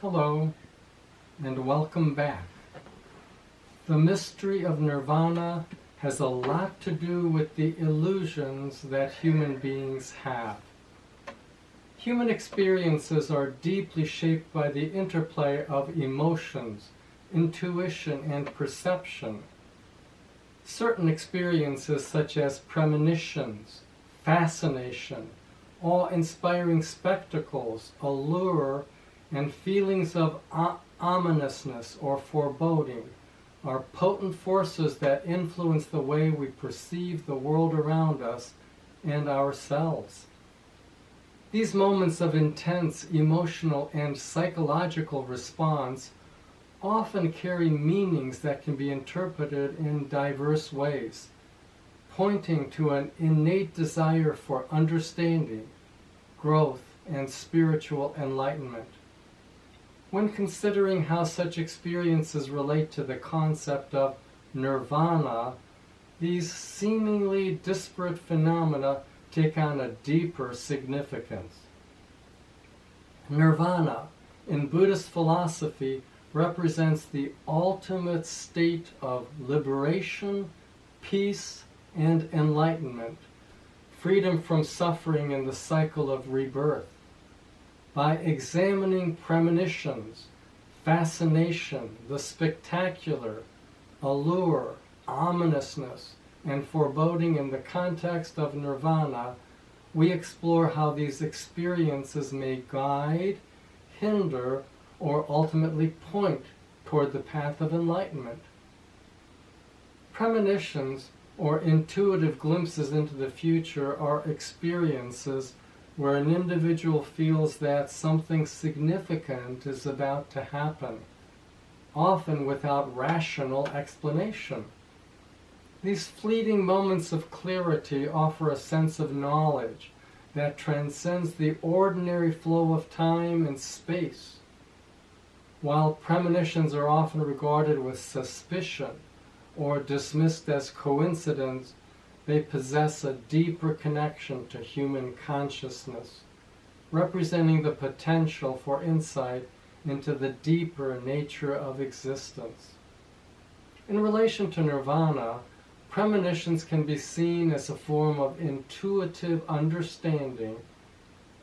Hello, and welcome back. The mystery of Nirvana has a lot to do with the illusions that human beings have. Human experiences are deeply shaped by the interplay of emotions, intuition, and perception. Certain experiences such as premonitions, fascination, awe-inspiring spectacles, allure, and feelings of ominousness or foreboding are potent forces that influence the way we perceive the world around us and ourselves. These moments of intense emotional and psychological response often carry meanings that can be interpreted in diverse ways, pointing to an innate desire for understanding, growth, and spiritual enlightenment. When considering how such experiences relate to the concept of nirvana, these seemingly disparate phenomena take on a deeper significance. Nirvana, in Buddhist philosophy, represents the ultimate state of liberation, peace, and enlightenment, freedom from suffering in the cycle of rebirth. By examining premonitions, fascination, the spectacular, allure, ominousness, and foreboding in the context of nirvana, we explore how these experiences may guide, hinder, or ultimately point toward the path of enlightenment. Premonitions, or intuitive glimpses into the future, are experiences where an individual feels that something significant is about to happen, often without rational explanation. These fleeting moments of clarity offer a sense of knowledge that transcends the ordinary flow of time and space. While premonitions are often regarded with suspicion or dismissed as coincidence, they possess a deeper connection to human consciousness, representing the potential for insight into the deeper nature of existence. In relation to nirvana, premonitions can be seen as a form of intuitive understanding,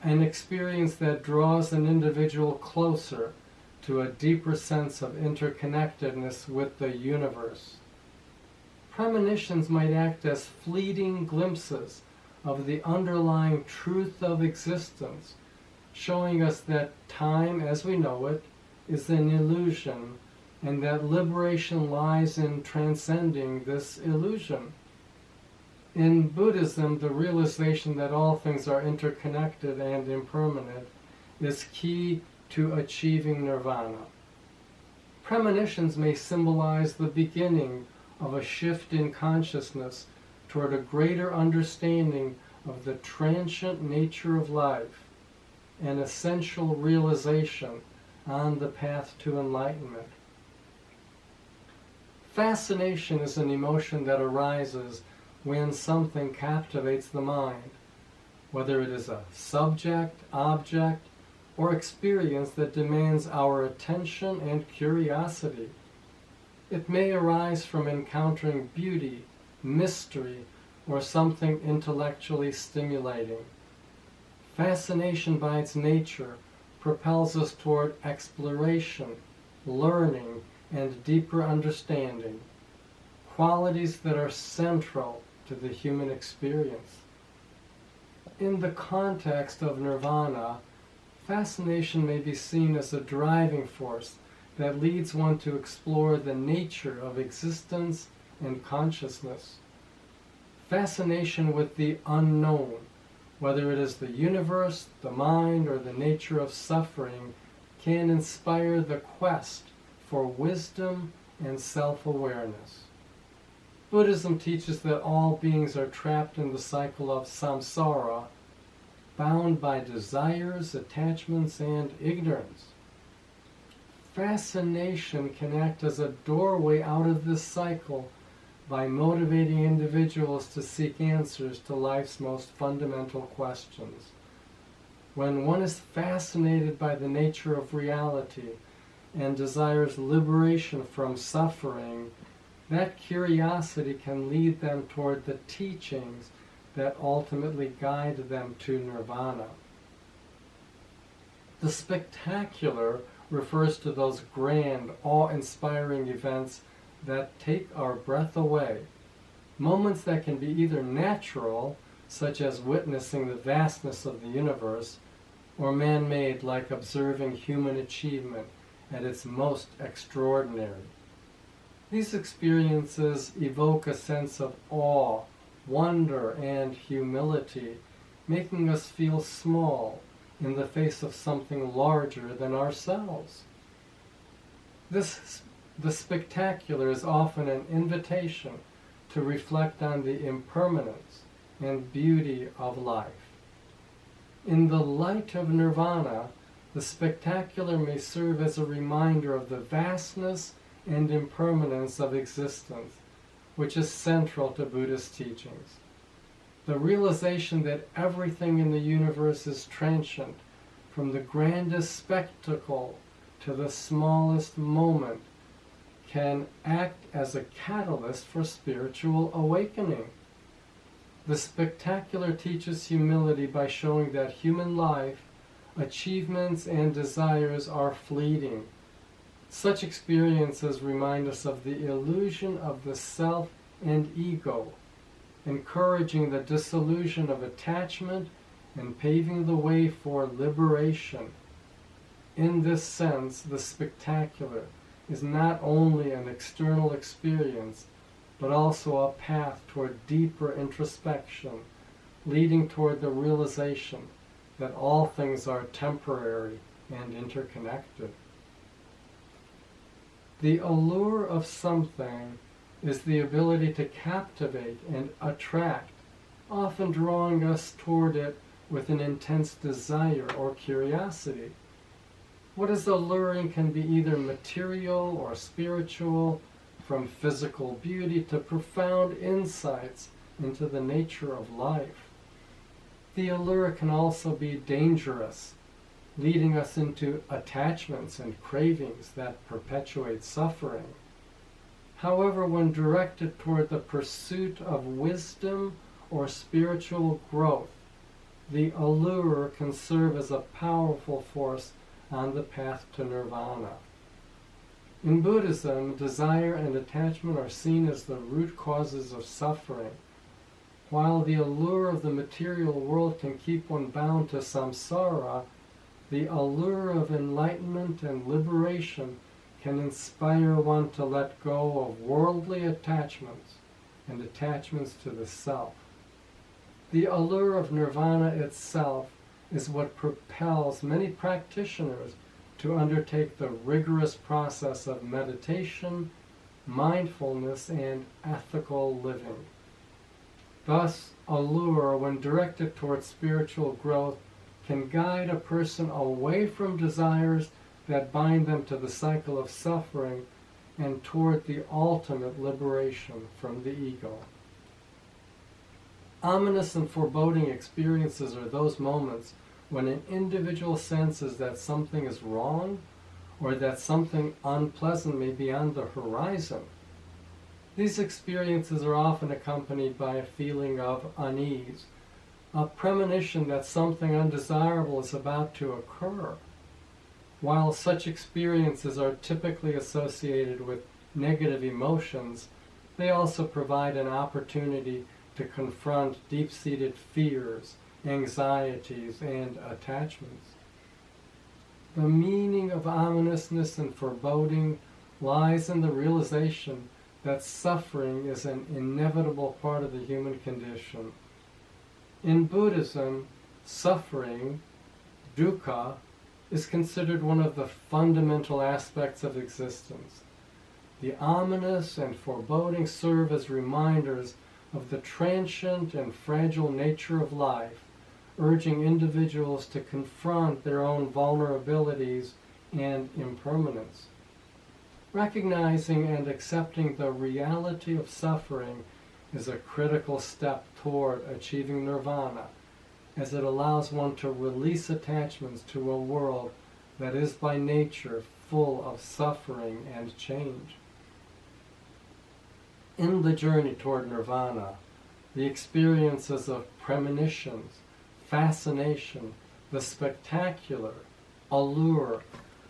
an experience that draws an individual closer to a deeper sense of interconnectedness with the universe. Premonitions might act as fleeting glimpses of the underlying truth of existence, showing us that time as we know it is an illusion, and that liberation lies in transcending this illusion. In Buddhism, the realization that all things are interconnected and impermanent is key to achieving nirvana. Premonitions may symbolize the beginning of a shift in consciousness toward a greater understanding of the transient nature of life, an essential realization on the path to enlightenment. Fascination is an emotion that arises when something captivates the mind, whether it is a subject, object, or experience that demands our attention and curiosity. It may arise from encountering beauty, mystery, or something intellectually stimulating. Fascination by its nature propels us toward exploration, learning, and deeper understanding, qualities that are central to the human experience. In the context of nirvana, fascination may be seen as a driving force that leads one to explore the nature of existence and consciousness. Fascination with the unknown, whether it is the universe, the mind, or the nature of suffering, can inspire the quest for wisdom and self-awareness. Buddhism teaches that all beings are trapped in the cycle of samsara, bound by desires, attachments, and ignorance. Fascination can act as a doorway out of this cycle by motivating individuals to seek answers to life's most fundamental questions. When one is fascinated by the nature of reality and desires liberation from suffering, that curiosity can lead them toward the teachings that ultimately guide them to nirvana. The spectacular refers to those grand, awe-inspiring events that take our breath away, moments that can be either natural, such as witnessing the vastness of the universe, or man-made, like observing human achievement at its most extraordinary. These experiences evoke a sense of awe, wonder, and humility, making us feel small in the face of something larger than ourselves. The spectacular is often an invitation to reflect on the impermanence and beauty of life. In the light of nirvana, the spectacular may serve as a reminder of the vastness and impermanence of existence, which is central to Buddhist teachings. The realization that everything in the universe is transient, from the grandest spectacle to the smallest moment, can act as a catalyst for spiritual awakening. The spectacular teaches humility by showing that human life, achievements, and desires are fleeting. Such experiences remind us of the illusion of the self and ego, encouraging the dissolution of attachment and paving the way for liberation. In this sense, the spectacular is not only an external experience, but also a path toward deeper introspection, leading toward the realization that all things are temporary and interconnected. The allure of something is the ability to captivate and attract, often drawing us toward it with an intense desire or curiosity. What is alluring can be either material or spiritual, from physical beauty to profound insights into the nature of life. The allure can also be dangerous, leading us into attachments and cravings that perpetuate suffering. However, when directed toward the pursuit of wisdom or spiritual growth, the allure can serve as a powerful force on the path to nirvana. In Buddhism, desire and attachment are seen as the root causes of suffering. While the allure of the material world can keep one bound to samsara, the allure of enlightenment and liberation can inspire one to let go of worldly attachments and attachments to the self. The allure of nirvana itself is what propels many practitioners to undertake the rigorous process of meditation, mindfulness, and ethical living. Thus, allure, when directed towards spiritual growth, can guide a person away from desires that bind them to the cycle of suffering and toward the ultimate liberation from the ego. Ominous and foreboding experiences are those moments when an individual senses that something is wrong or that something unpleasant may be on the horizon. These experiences are often accompanied by a feeling of unease, a premonition that something undesirable is about to occur. While such experiences are typically associated with negative emotions, they also provide an opportunity to confront deep-seated fears, anxieties, and attachments. The meaning of ominousness and foreboding lies in the realization that suffering is an inevitable part of the human condition. In Buddhism, suffering, dukkha, is considered one of the fundamental aspects of existence. The ominous and foreboding serve as reminders of the transient and fragile nature of life, urging individuals to confront their own vulnerabilities and impermanence. Recognizing and accepting the reality of suffering is a critical step toward achieving nirvana as it allows one to release attachments to a world that is by nature full of suffering and change. In the journey toward nirvana, the experiences of premonitions, fascination, the spectacular, allure,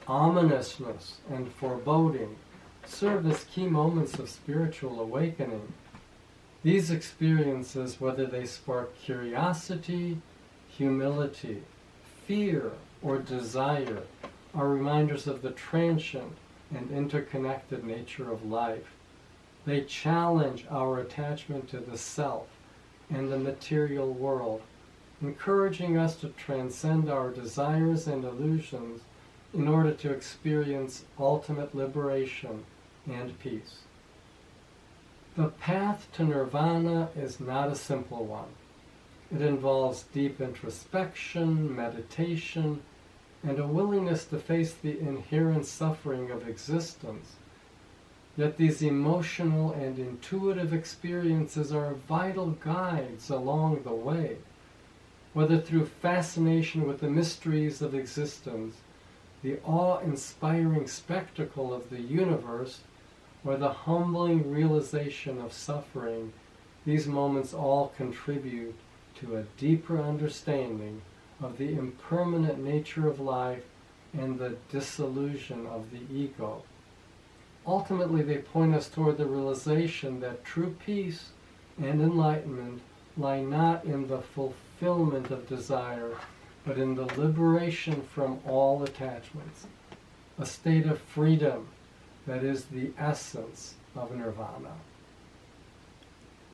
ominousness, and foreboding serve as key moments of spiritual awakening. These experiences, whether they spark curiosity, humility, fear, or desire, are reminders of the transient and interconnected nature of life. They challenge our attachment to the self and the material world, encouraging us to transcend our desires and illusions in order to experience ultimate liberation and peace. The path to nirvana is not a simple one. It involves deep introspection, meditation, and a willingness to face the inherent suffering of existence. Yet these emotional and intuitive experiences are vital guides along the way, whether through fascination with the mysteries of existence, the awe-inspiring spectacle of the universe, or the humbling realization of suffering. These moments all contribute to a deeper understanding of the impermanent nature of life and the disillusion of the ego. Ultimately, they point us toward the realization that true peace and enlightenment lie not in the fulfillment of desire, but in the liberation from all attachments, a state of freedom that is the essence of nirvana.